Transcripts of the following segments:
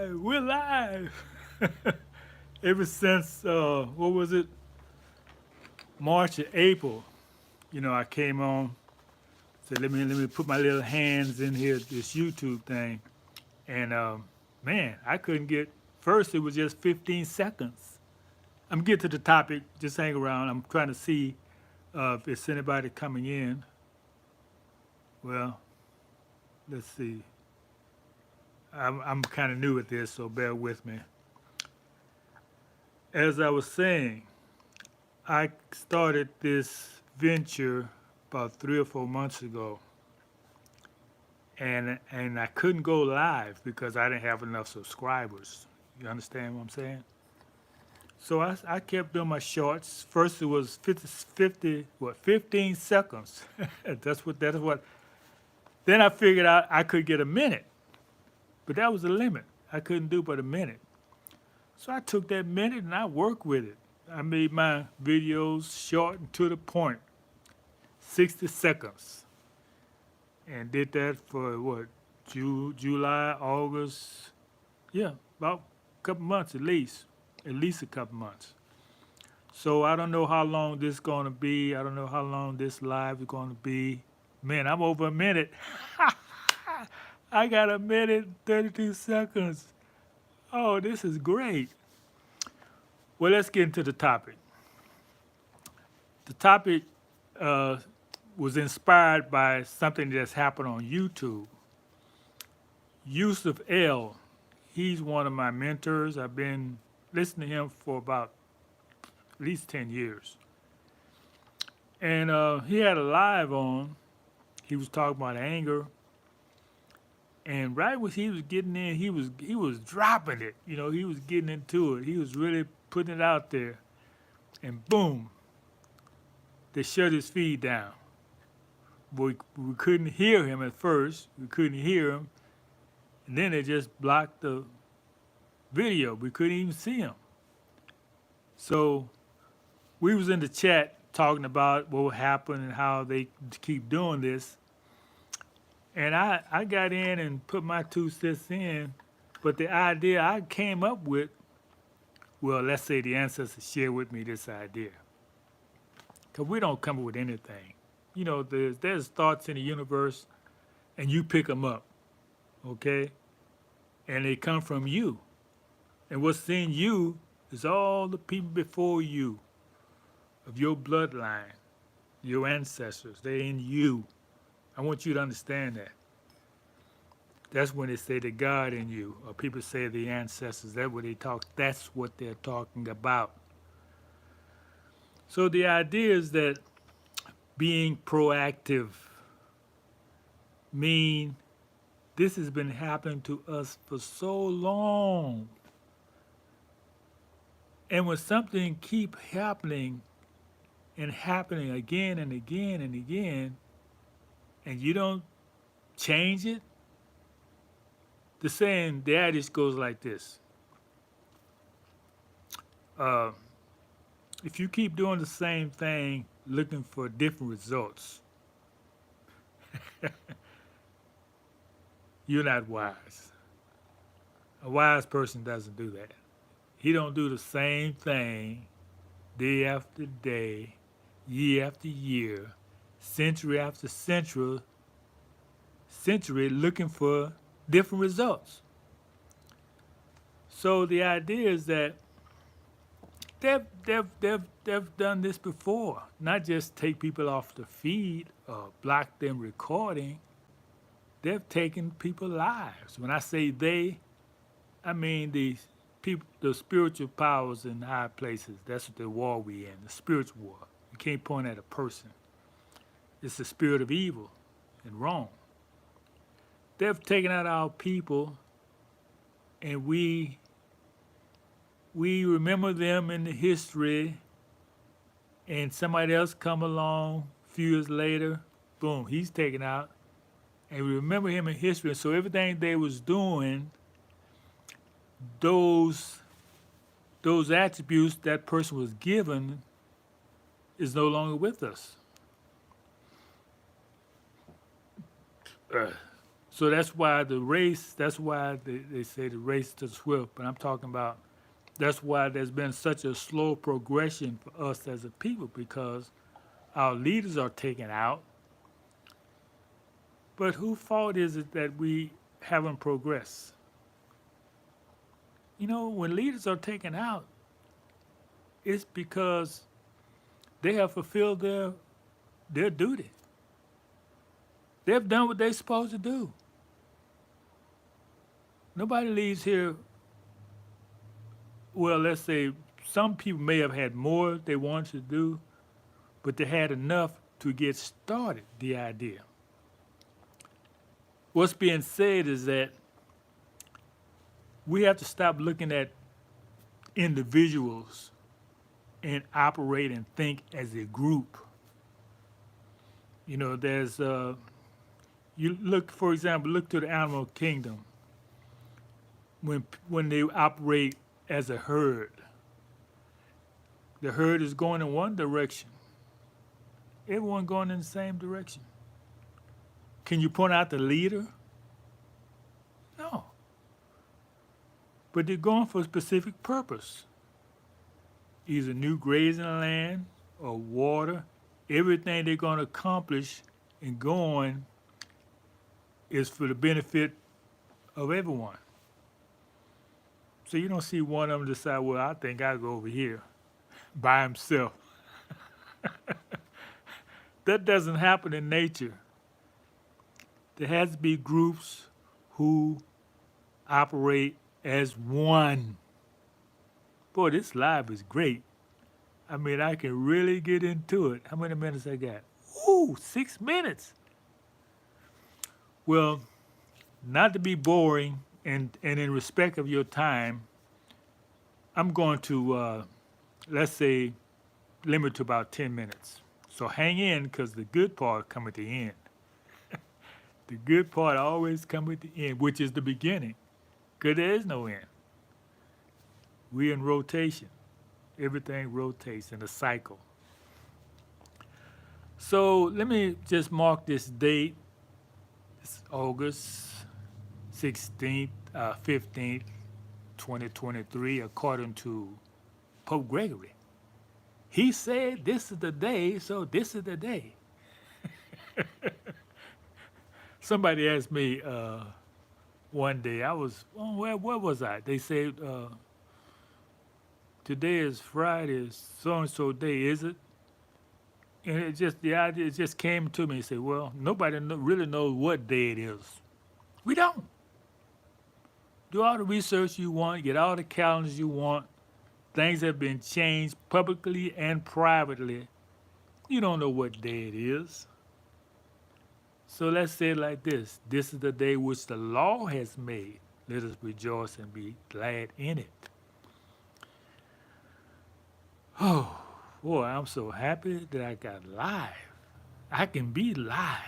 We're live. Ever since what was it, March or April? I came on. Said let me put my little hands in here this YouTube thing, and man, I couldn't get. First, it was just 15 seconds. I'm getting to the topic. Just hang around. I'm trying to see if it's anybody coming in. Well, let's see. I'm kind of new at this, so bear with me. As I was saying, I started this venture about 3 or 4 months ago, and I couldn't go live because I didn't have enough subscribers. You understand what I'm saying? So I kept doing my shorts. First it was 15 seconds. That's what. Then I figured out I could get a minute, but that was the limit. I couldn't do but a minute. So I took that minute and I worked with it. I made my videos short and to the point, 60 seconds, and did that for what, July, August, yeah, about a couple months at least a couple months. So I don't know how long this is going to be. I don't know how long this live is going to be. Man, I'm over a minute. I got a minute, 32 seconds. Oh, this is great. Well, let's get into the topic. The topic uh, was inspired by something that's happened on YouTube. Yusuf L, he's one of my mentors. I've been listening to him for about at least 10 years. And he had a live on. He was talking about anger. And right when he was getting in, he was dropping it. He was getting into it. He was really putting it out there. And boom, they shut his feed down. We couldn't hear him at first. We couldn't hear him. And then they just blocked the video. We couldn't even see him. So we was in the chat talking about what happened and how they keep doing this. And I got in and put my 2 cents in. But the idea I came up with, well, let's say the ancestors shared with me this idea. Because we don't come up with anything. There's thoughts in the universe, and you pick them up, okay? And they come from you. And what's in you is all the people before you, of your bloodline, your ancestors. They're in you. I want you to understand that. That's when they say the God in you, or people say the ancestors. That's what they talk. That's what they're talking about. So the idea is that being proactive mean this has been happening to us for so long. And when something keep happening and happening again and again and again, and you don't change it, the adage goes like this. Uh, if you keep doing the same thing looking for different results, you're not wise. A wise person doesn't do that. He don't do the same thing day after day, year after year, century after century looking for different results. So the idea is that they've done this before. Not just take people off the feed or block them recording. They've taken people's lives. When I say they, I mean the people, the spiritual powers in high places. That's what the war we in, the spiritual war. You can't point at a person. It's the spirit of evil and wrong. They've taken out our people, and we remember them in the history, and somebody else come along a few years later, boom, he's taken out, and we remember him in history. So everything they was doing, those attributes that person was given, is no longer with us. So that's why the race, that's why they say the race to the swift, but I'm talking about that's why there's been such a slow progression for us as a people because our leaders are taken out. But whose fault is it that we haven't progressed? You know, when leaders are taken out, it's because they have fulfilled their duty. They've done what they're supposed to do. Nobody leaves here, well, let's say some people may have had more they wanted to do, but they had enough to get started, the idea. What's being said is that we have to stop looking at individuals and operate and think as a group. You know, there's, you look, for example, look to the animal kingdom. When they operate as a herd, the herd is going in one direction. Everyone going in the same direction. Can you point out the leader? No. But they're going for a specific purpose. Either new grazing land or water. Everything they're going to accomplish and going is for the benefit of everyone. So you don't see one of them decide, well, I think I'll go over here by himself. That doesn't happen in nature. There has to be groups who operate as one. Boy, this live is great. I mean, I can really get into it. How many minutes I got? Ooh, 6 minutes. Well, not to be boring and in respect of your time, I'm going to, let's say, limit to about 10 minutes. So hang in because the good part come at the end. The good part always come at the end, which is the beginning, because there is no end. We're in rotation. Everything rotates in a cycle. So let me just mark this date. It's August 16th, 15th, 2023, according to Pope Gregory. He said this is the day, so this is the day. Somebody asked me one day, I was, oh, where was I? They said, today is Friday, so-and-so day, is it? And it just, the idea, it just came to me and said, well, nobody really knows what day it is. We don't. Do all the research you want, get all the calendars you want. Things have been changed publicly and privately. You don't know what day it is. So let's say it like this. This is the day which the law has made. Let us rejoice and be glad in it. Oh, boy, I'm so happy that I got live. I can be live.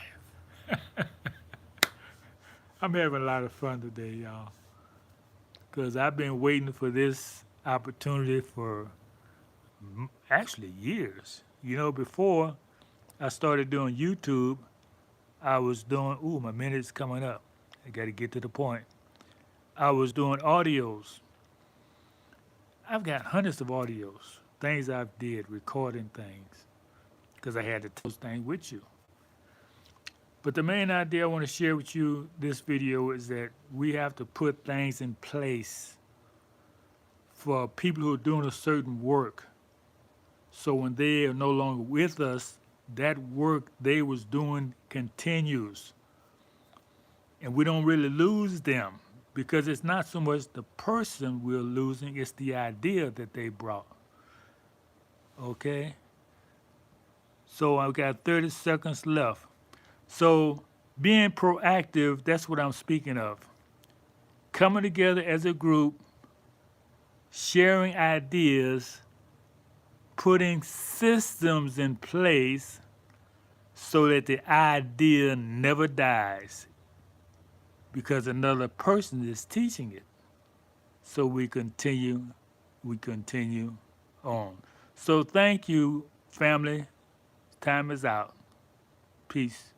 I'm having a lot of fun today, y'all. Because I've been waiting for this opportunity for actually years. You know, before I started doing YouTube, I was doing, ooh, my minute's coming up. I got to get to the point. I was doing audios. I've got hundreds of audios, things I've did, recording things, because I had to tell those things with you. But the main idea I want to share with you this video is that we have to put things in place for people who are doing a certain work. So when they are no longer with us, that work they was doing continues. And we don't really lose them because it's not so much the person we're losing, it's the idea that they brought. Okay? So I've got 30 seconds left. So being proactive, that's what I'm speaking of. Coming together as a group, sharing ideas, putting systems in place so that the idea never dies because another person is teaching it. So we continue on. So thank you, family. Time is out. Peace.